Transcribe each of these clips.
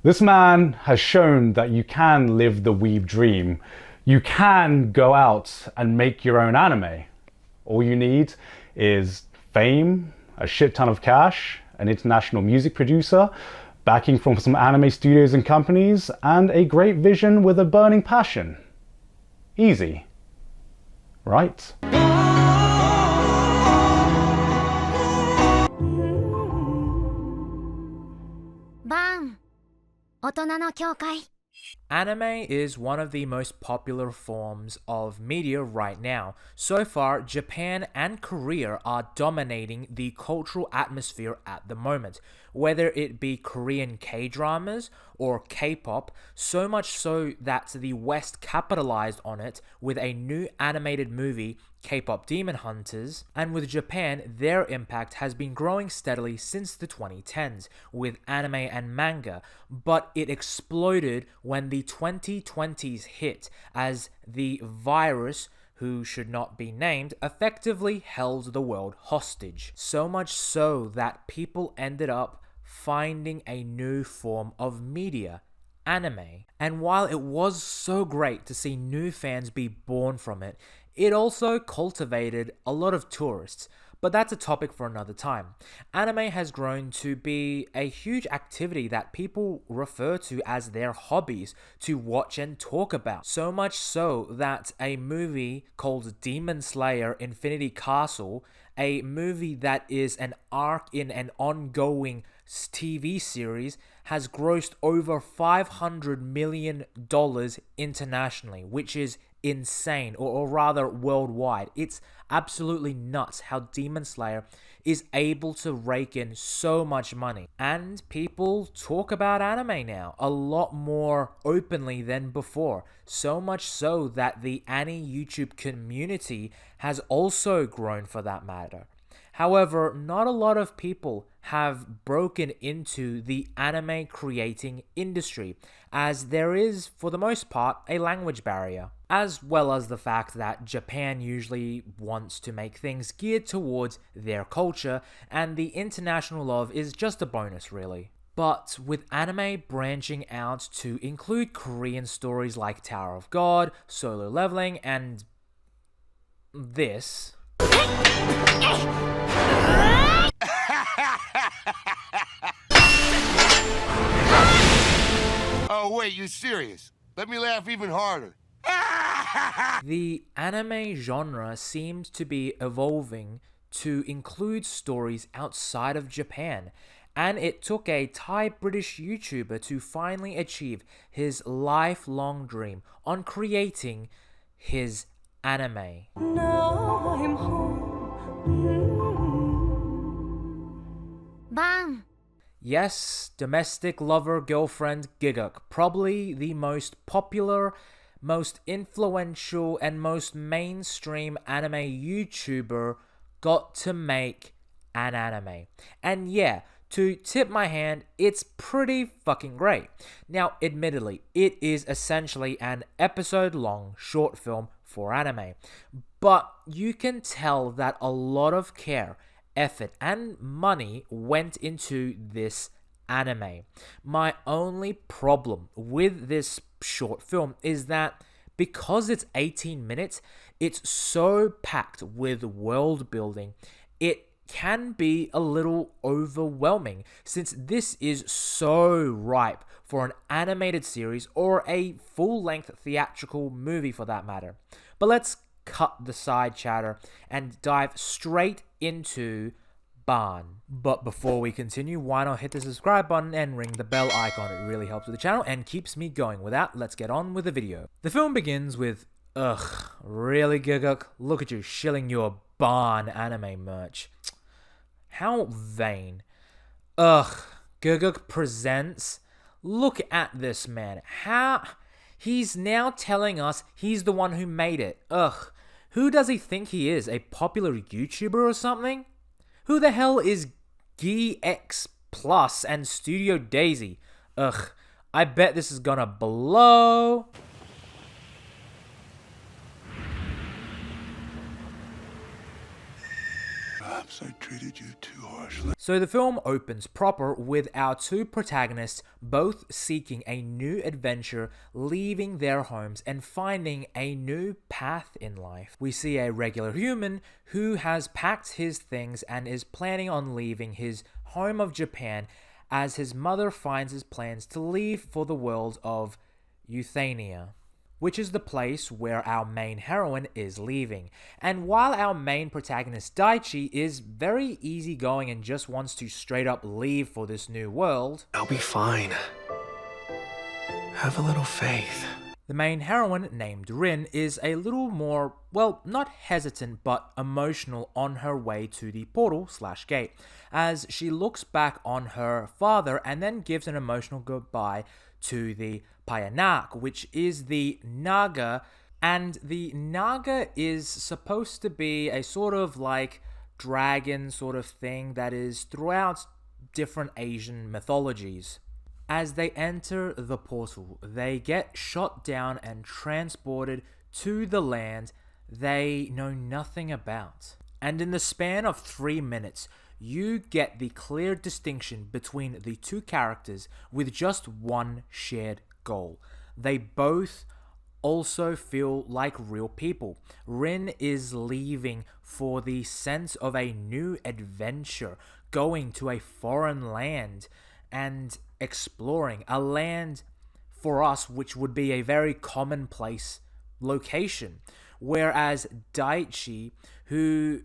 This man has shown that you can live the weeb dream. You can go out and make your own anime. All you need is fame, a shit ton of cash, an international music producer, backing from some anime studios and companies, and a great vision with a burning passion. Easy, right? Baan, 大人の教会. Anime is one of the most popular forms of media right now. So far, Japan and Korea are dominating the cultural atmosphere at the moment, whether it be Korean K-dramas or K-pop, so much so that the West capitalized on it with a new animated movie, K-pop Demon Hunters, and with Japan, their impact has been growing steadily since the 2010s with anime and manga, but it exploded when the 2020s hit as the virus, who should not be named, effectively held the world hostage. So much so that people ended up finding a new form of media, anime. And while it was so great to see new fans be born from it, it also cultivated a lot of tourists, but that's a topic for another time. Anime has grown to be a huge activity that people refer to as their hobbies to watch and talk about. So much so that a movie called Demon Slayer Infinity Castle, a movie that is an arc in an ongoing TV series, has grossed over $500 million internationally, which is insane, or rather worldwide. It's absolutely nuts how Demon Slayer is able to rake in so much money. And people talk about anime now a lot more openly than before. So much so that the anime YouTube community has also grown for that matter. However, not a lot of people have broken into the anime creating industry, as there is, for the most part, a language barrier, as well as the fact that Japan usually wants to make things geared towards their culture, and the international love is just a bonus, really. But with anime branching out to include Korean stories like Tower of God, Solo Leveling, and this... Oh wait, you serious? Let me laugh even harder. The anime genre seems to be evolving to include stories outside of Japan, and it took a Thai-British YouTuber to finally achieve his lifelong dream on creating his anime. Now I'm home. Baan. Yes, domestic lover girlfriend Gigguk, probably the most popular, most influential, and most mainstream anime YouTuber, got to make an anime. And yeah, to tip my hand, it's pretty fucking great. Now, admittedly, it is essentially an episode-long short film for anime, but you can tell that a lot of care, effort, and money went into this anime. My only problem with this short film is that because it's 18 minutes, it's so packed with world building, it can be a little overwhelming since this is so ripe for an animated series or a full-length theatrical movie for that matter. But let's cut the side chatter and dive straight into Baan. But before we continue, why not hit the subscribe button and ring the bell icon? It really helps with the channel and keeps me going. With that, let's get on with the video. The film begins with, ugh, really Gigguk? Look at you shilling your Baan anime merch. How vain. Ugh, Gigguk presents. Look at this man. How... He's now telling us he's the one who made it. Ugh. Who does he think he is? A popular YouTuber or something? Who the hell is Gigguk Plus and Studio Daisy? Ugh. I bet this is gonna blow. I treated you too harshly. So the film opens proper with our two protagonists both seeking a new adventure, leaving their homes and finding a new path in life. We see a regular human who has packed his things and is planning on leaving his home of Japan as his mother finds his plans to leave for the world of Euthania, which is the place where our main heroine is leaving. And while our main protagonist Daichi is very easygoing and just wants to straight up leave for this new world, I'll be fine. Have a little faith. the main heroine, named Rin, is a little more, well, not hesitant, but emotional on her way to the portal/gate, as she looks back on her father and then gives an emotional goodbye to the Payanak, which is the Naga, and the Naga is supposed to be a sort of like dragon sort of thing that is throughout different Asian mythologies. As they enter the portal, they get shot down and transported to the land they know nothing about. And in the span of 3 minutes, you get the clear distinction between the two characters with just one shared goal. They both also feel like real people. Rin is leaving for the sense of a new adventure, going to a foreign land and exploring a land for us which would be a very commonplace location. Whereas Daichi, who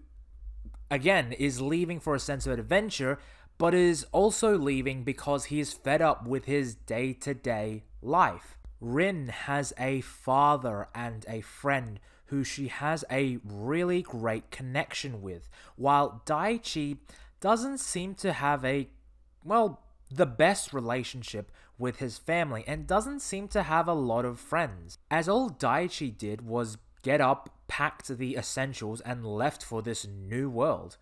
again is leaving for a sense of adventure, but is also leaving because he is fed up with his day-to-day life. Rin has a father and a friend who she has a really great connection with, while Daichi doesn't seem to have the best relationship with his family and doesn't seem to have a lot of friends, as all Daichi did was get up, packed the essentials, and left for this new world.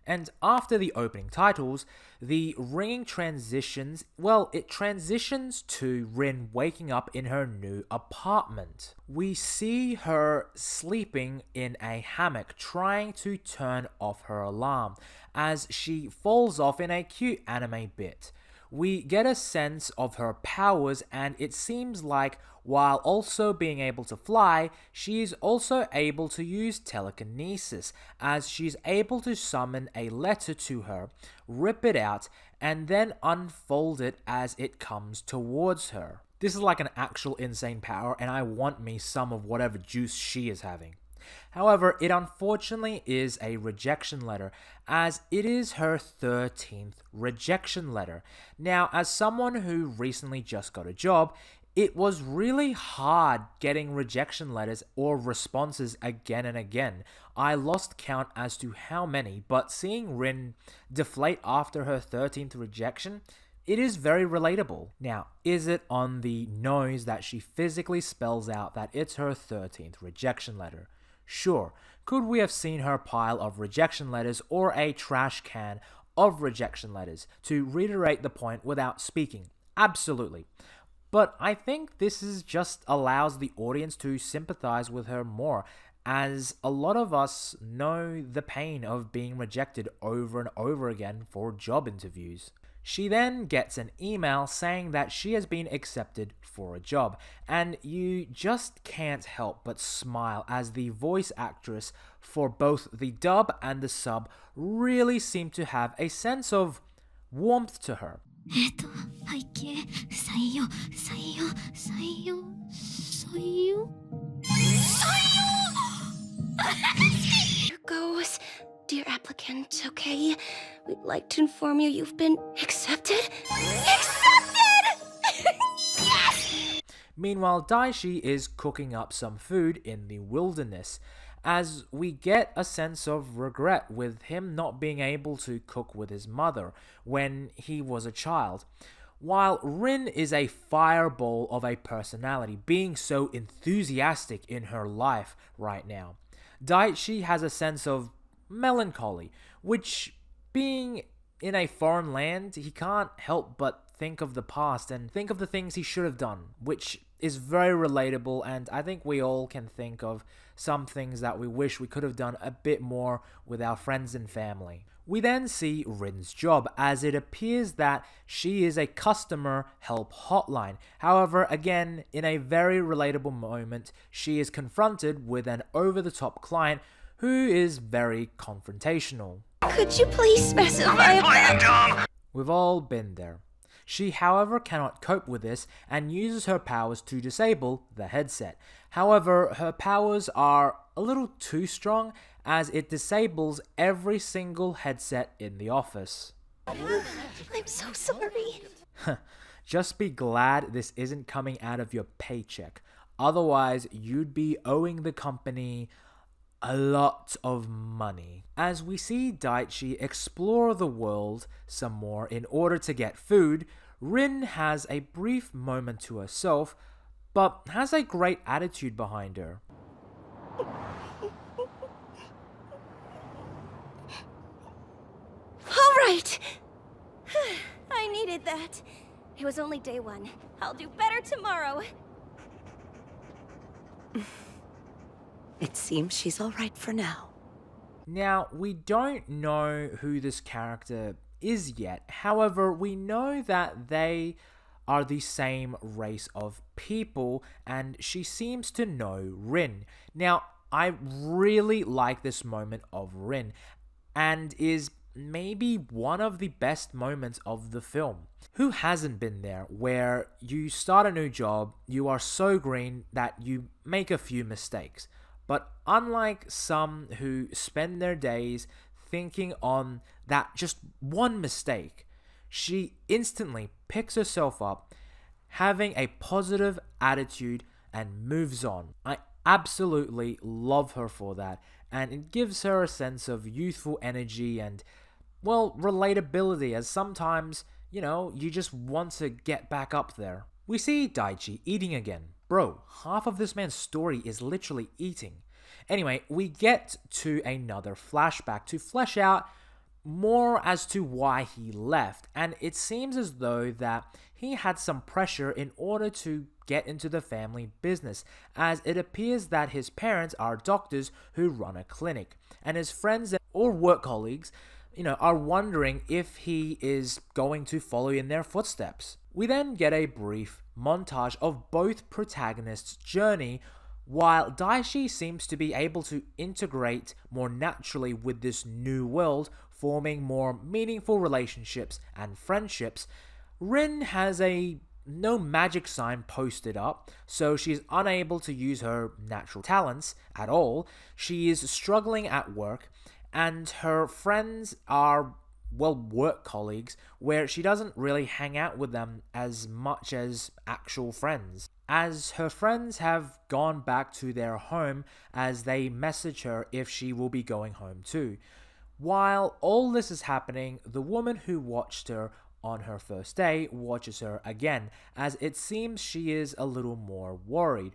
And after the opening titles, the ringing transitions, it transitions to Rin waking up in her new apartment. We see her sleeping in a hammock, trying to turn off her alarm, as she falls off in a cute anime bit. We get a sense of her powers, and it seems like while also being able to fly, she's also able to use telekinesis, as she's able to summon a letter to her, rip it out, and then unfold it as it comes towards her. This is like an actual insane power, and I want me some of whatever juice she is having. However, it unfortunately is a rejection letter, as it is her 13th rejection letter. Now, as someone who recently just got a job, it was really hard getting rejection letters or responses again and again. I lost count as to how many, but seeing Rin deflate after her 13th rejection, it is very relatable. Now, is it on the nose that she physically spells out that it's her 13th rejection letter? Sure. Could we have seen her pile of rejection letters or a trash can of rejection letters to reiterate the point without speaking? Absolutely. But I think this is just allows the audience to sympathize with her more, as a lot of us know the pain of being rejected over and over again for job interviews. She then gets an email saying that she has been accepted for a job, and you just can't help but smile as the voice actress for both the dub and the sub really seem to have a sense of warmth to her. 背景採用採用採用採用Here goes. Dear applicant, okay? We'd like to inform you you've been accepted. Accepted! Yes! Meanwhile, Daichi is cooking up some food in the wilderness, as we get a sense of regret with him not being able to cook with his mother when he was a child. While Rin is a fireball of a personality, being so enthusiastic in her life right now, Daichi has a sense of melancholy, which, being in a foreign land, he can't help but think of the past and think of the things he should have done, which is very relatable, and I think we all can think of some things that we wish we could have done a bit more with our friends and family. We then see Rin's job, as it appears that she is a customer help hotline. However, again, in a very relatable moment, she is confronted with an over-the-top client who is very confrontational. Could you please specify? We've all been there. She, however, cannot cope with this and uses her powers to disable the headset. However, her powers are a little too strong, as it disables every single headset in the office. I'm so sorry. Just be glad this isn't coming out of your paycheck. Otherwise, you'd be owing the company a lot of money. As we see Daichi explore the world some more in order to get food, Rin has a brief moment to herself, but has a great attitude behind her. All right. I needed that. It was only day one. I'll do better tomorrow. It seems she's all right for now. Now, we don't know who this character is yet. However, we know that they are the same race of people, and she seems to know Rin. Now, I really like this moment of Rin, and is maybe one of the best moments of the film. Who hasn't been there, where you start a new job, you are so green that you make a few mistakes? But unlike some who spend their days thinking on that just one mistake, she instantly picks herself up, having a positive attitude, and moves on. I absolutely love her for that, and it gives her a sense of youthful energy and, well, relatability, as sometimes, you just want to get back up there. We see Daichi eating again. Bro, half of this man's story is literally eating. Anyway, we get to another flashback to flesh out more as to why he left, and it seems as though that he had some pressure in order to get into the family business, as it appears that his parents are doctors who run a clinic, and his friends or work colleagues, are wondering if he is going to follow in their footsteps. We then get a brief montage of both protagonists' journey, while Daichi seems to be able to integrate more naturally with this new world, forming more meaningful relationships and friendships. Rin has no magic sign posted up, so she's unable to use her natural talents at all. She is struggling at work, and her friends are, work colleagues, where she doesn't really hang out with them as much as actual friends, as her friends have gone back to their home, as they message her if she will be going home too. While all this is happening, the woman who watched her on her first day watches her again, as it seems she is a little more worried.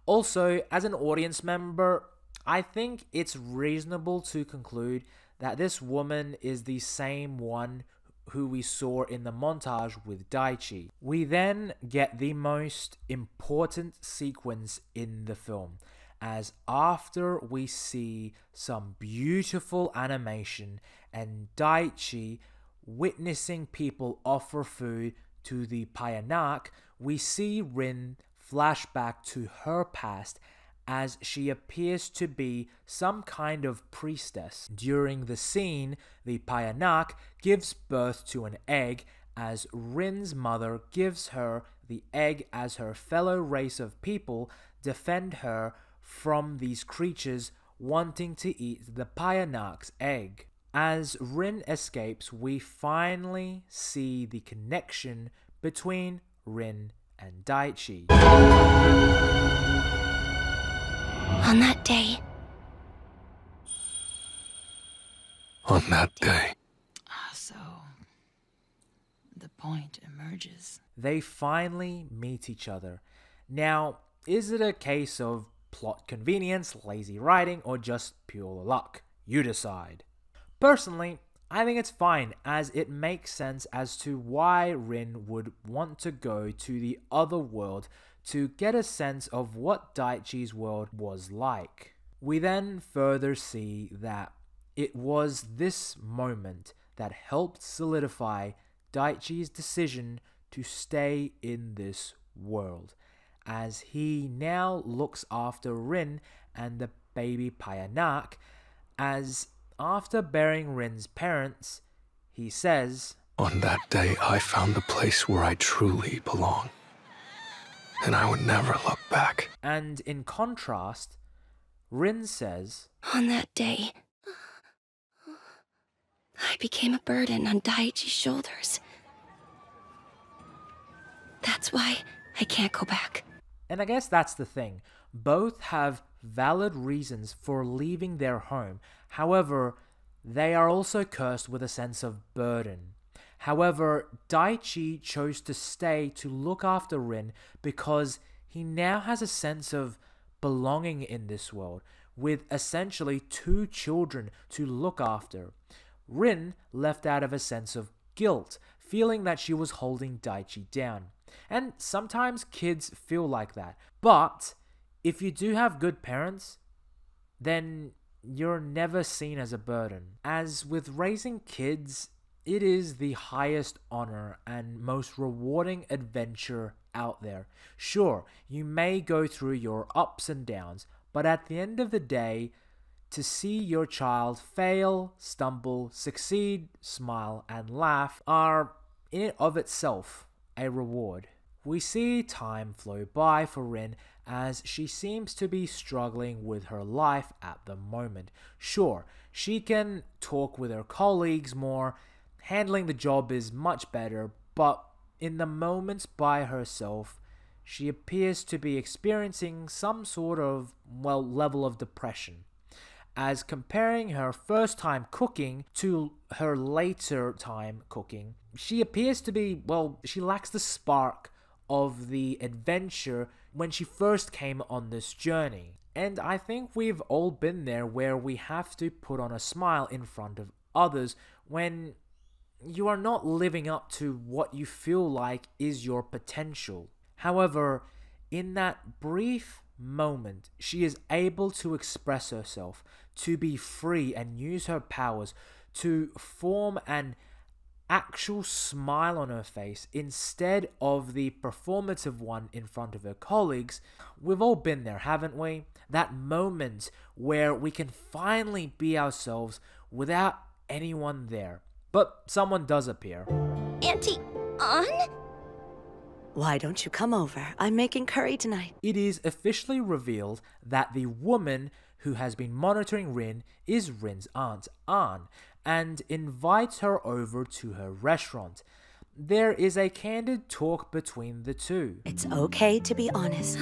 Also, as an audience member, I think it's reasonable to conclude that this woman is the same one who we saw in the montage with Daichi. We then get the most important sequence in the film, as after we see some beautiful animation and Daichi witnessing people offer food to the Bâan, we see Rin flashback to her past, as she appears to be some kind of priestess. During the scene, the Bâan gives birth to an egg, as Rin's mother gives her the egg as her fellow race of people defend her from these creatures wanting to eat the Bâan's egg. As Rin escapes, we finally see the connection between Rin and Daichi. On that day. So, the point emerges. They finally meet each other. Now, is it a case of plot convenience, lazy writing, or just pure luck? You decide. Personally, I think it's fine, as it makes sense as to why Rin would want to go to the other world to get a sense of what Daichi's world was like. We then further see that it was this moment that helped solidify Daichi's decision to stay in this world, as he now looks after Rin and the baby Payanak, as after burying Rin's parents, he says, On that day, I found the place where I truly belong. And I would never look back. and in contrast, Rin says, On that day, I became a burden on Daiichi's shoulders. That's why I can't go back. and I guess that's the thing. Both have valid reasons for leaving their home. However, they are also cursed with a sense of burden. However, Daichi chose to stay to look after Rin because he now has a sense of belonging in this world, with essentially 2 children to look after. Rin left out of a sense of guilt, feeling that she was holding Daichi down. And sometimes kids feel like that. But if you do have good parents, then you're never seen as a burden. As with raising kids, it is the highest honor and most rewarding adventure out there. Sure, you may go through your ups and downs, but at the end of the day, to see your child fail, stumble, succeed, smile, and laugh are, in and of itself, a reward. We see time flow by for Rin as she seems to be struggling with her life at the moment. Sure, she can talk with her colleagues more, handling the job is much better, but in the moments by herself, she appears to be experiencing some sort of, level of depression. As comparing her first time cooking to her later time cooking, she appears to be, she lacks the spark of the adventure when she first came on this journey. And I think we've all been there where we have to put on a smile in front of others when you are not living up to what you feel like is your potential. However, in that brief moment, she is able to express herself, to be free and use her powers to form an actual smile on her face instead of the performative one in front of her colleagues. We've all been there, haven't we? That moment where we can finally be ourselves without anyone there. But someone does appear. Auntie An? Why don't you come over? I'm making curry tonight. It is officially revealed that the woman who has been monitoring Rin is Rin's aunt, An, and invites her over to her restaurant. There is a candid talk between the two. It's okay to be honest.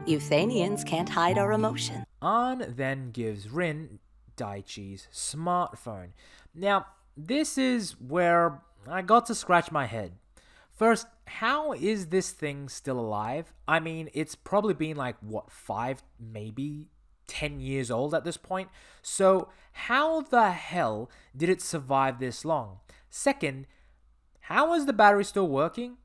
Euthanians can't hide our emotion. An then gives Rin Daichi's smartphone. Now, this is where I got to scratch my head. First, how is this thing still alive? I mean, it's probably been 5, maybe 10 years old at this point. So how the hell did it survive this long? Second, how is the battery still working?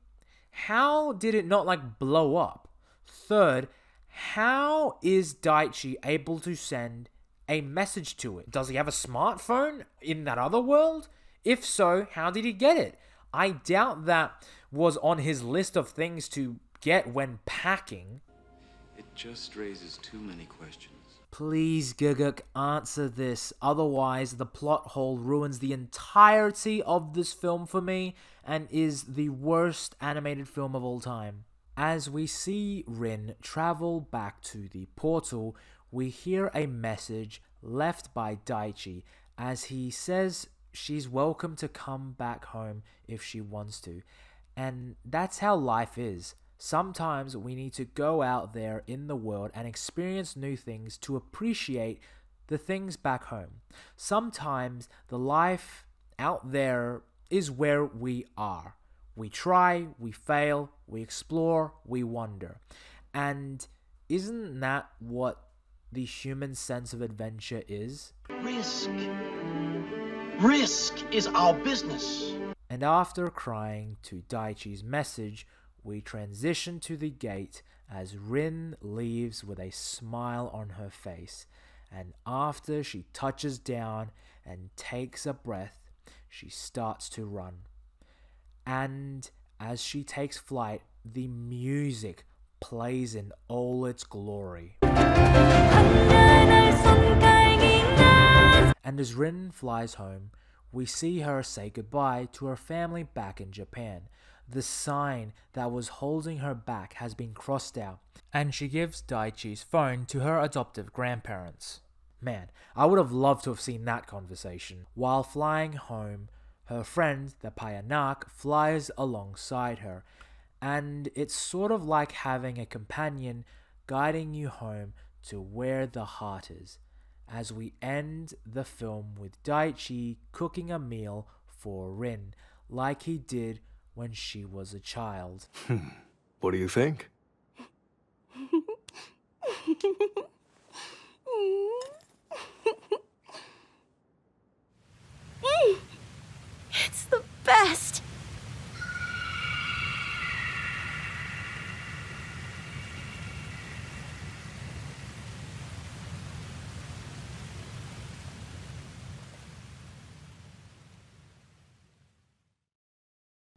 How did it not blow up? Third, how is Daichi able to send a message to it? Does he have a smartphone in that other world? If so, how did he get it? I doubt that was on his list of things to get when packing. It just raises too many questions. Please, Gigguk, answer this. Otherwise, the plot hole ruins the entirety of this film for me and is the worst animated film of all time. As we see Rin travel back to the portal, we hear a message left by Daichi as he says she's welcome to come back home if she wants to. And that's how life is. Sometimes we need to go out there in the world and experience new things to appreciate the things back home. Sometimes the life out there is where we are. We try, we fail, we explore, we wonder. And isn't that what the human sense of adventure is? Risk. Risk is our business. And after crying to Daichi's message, we transition to the gate as Rin leaves with a smile on her face. And after she touches down and takes a breath, she starts to run. And as she takes flight, the music plays in all its glory. And as Rin flies home, we see her say goodbye to her family back in Japan. The sign that was holding her back has been crossed out, and she gives Daichi's phone to her adoptive grandparents. Man, I would have loved to have seen that conversation. While flying home, her friend, the Payanak, flies alongside her, and it's sort of like having a companion guiding you home to where the heart is, as we end the film with Daichi cooking a meal for Rin, like he did when she was a child. What do you think? It's the best!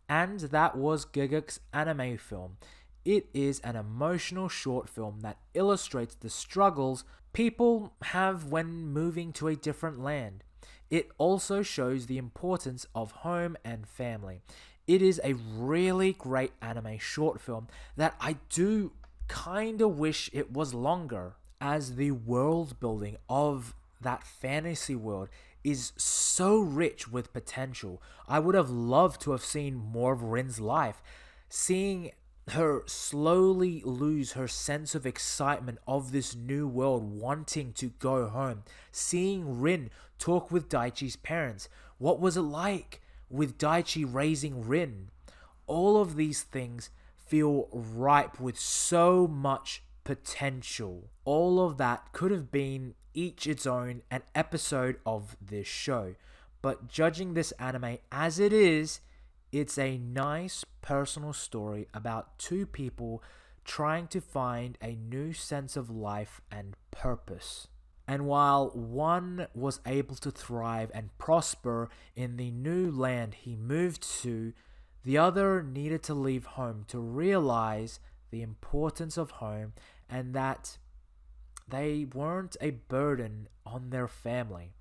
And that was Gigguk's anime film. It is an emotional short film that illustrates the struggles people have when moving to a different land. It also shows the importance of home and family. It is a really great anime short film that I do kinda wish it was longer, as the world building of that fantasy world is so rich with potential. I would have loved to have seen more of Rin's life, seeing her slowly lose her sense of excitement of this new world, wanting to go home, seeing Rin talk with Daichi's parents. What was it like with Daichi raising Rin? All of these things feel ripe with so much potential. All of that could have been each its own an episode of this show. But judging this anime as it is, it's a nice personal story about two people trying to find a new sense of life and purpose. And while one was able to thrive and prosper in the new land he moved to, the other needed to leave home to realize the importance of home and that they weren't a burden on their family.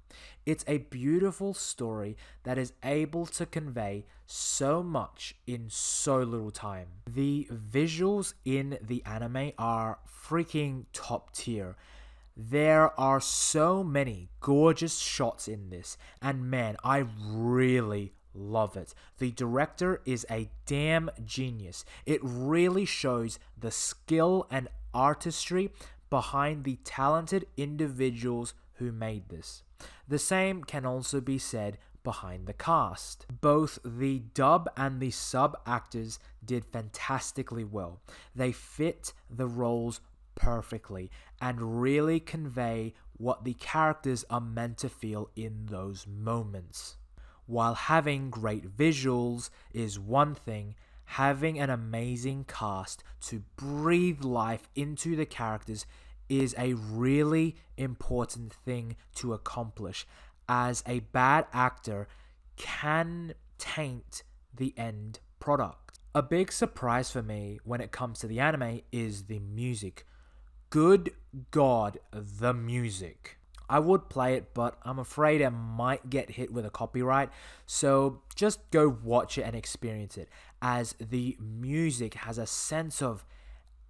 It's a beautiful story that is able to convey so much in so little time. The visuals in the anime are freaking top tier. There are so many gorgeous shots in this, and man, I really love it. The director is a damn genius. It really shows the skill and artistry behind the talented individuals who made this. The same can also be said behind the cast. Both the dub and the sub actors did fantastically well. They fit the roles perfectly and really convey what the characters are meant to feel in those moments. While having great visuals is one thing, having an amazing cast to breathe life into the characters is a really important thing to accomplish, as a bad actor can taint the end product. A big surprise for me when it comes to the anime is the music. Good God, the music. I would play it, but I'm afraid I might get hit with a copyright, so just go watch it and experience it, as the music has a sense of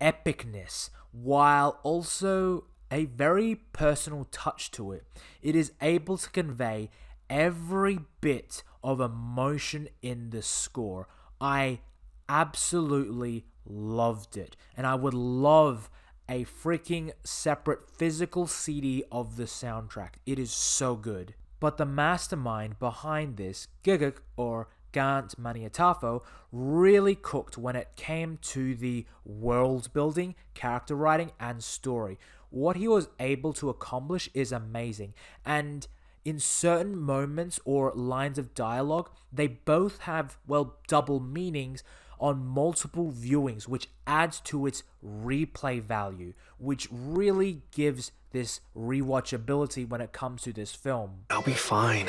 epicness while also a very personal touch to it. It is able to convey every bit of emotion in the score. I absolutely loved it, and I would love a freaking separate physical CD of the soundtrack. It is so good. But the mastermind behind this, Gigguk or Gant Maniatafo, really cooked when it came to the world building, character writing, and story. What he was able to accomplish is amazing, and in certain moments or lines of dialogue, they both have, well, double meanings on multiple viewings, which adds to its replay value, which really gives this rewatchability when it comes to this film. I'll be fine.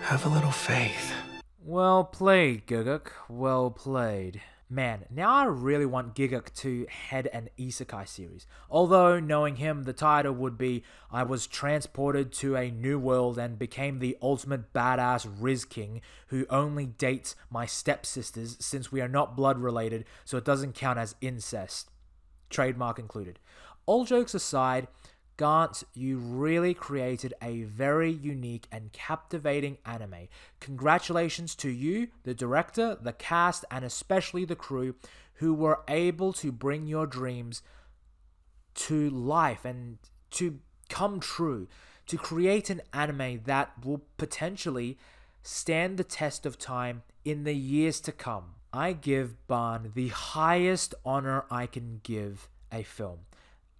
Have a little faith. Well played, Gigguk. Well played. Man, now I really want Gigguk to head an isekai series. Although, knowing him, the title would be, I was transported to a new world and became the ultimate badass Riz King who only dates my stepsisters since we are not blood related, so it doesn't count as incest. Trademark included. All jokes aside, Gantz, you really created a very unique and captivating anime. Congratulations to you, the director, the cast, and especially the crew who were able to bring your dreams to life and to come true, to create an anime that will potentially stand the test of time in the years to come. I give Baan the highest honor I can give a film.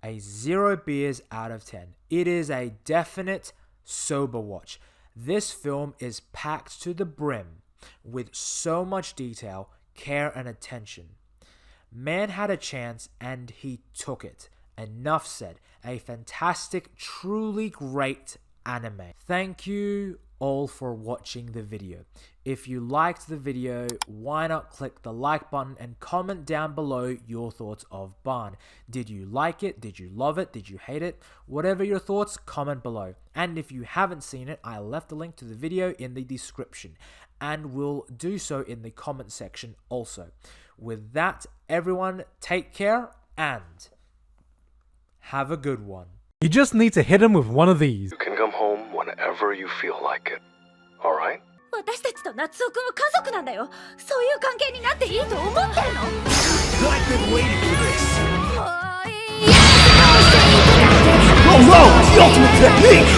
A 0 beers out of 10. It is a definite sober watch. This film is packed to the brim with so much detail, care, and attention. Man had a chance and he took it. Enough said. A fantastic, truly great anime. Thank you all for watching the video. If you liked the video, why not click the like button and comment down below your thoughts of Baan. Did you like it? Did you love it? Did you hate it? Whatever your thoughts, comment below. And if you haven't seen it, I left a link to the video in the description and will do so in the comment section also. With that, everyone, take care and have a good one. You just need to hit him with one of these. You can come home whenever you feel like it. Alright? 私たちと夏男は家族なんだよ。そういう関係になっていいと思ってるの？ I've been waiting for this. Oh no! The ultimate technique!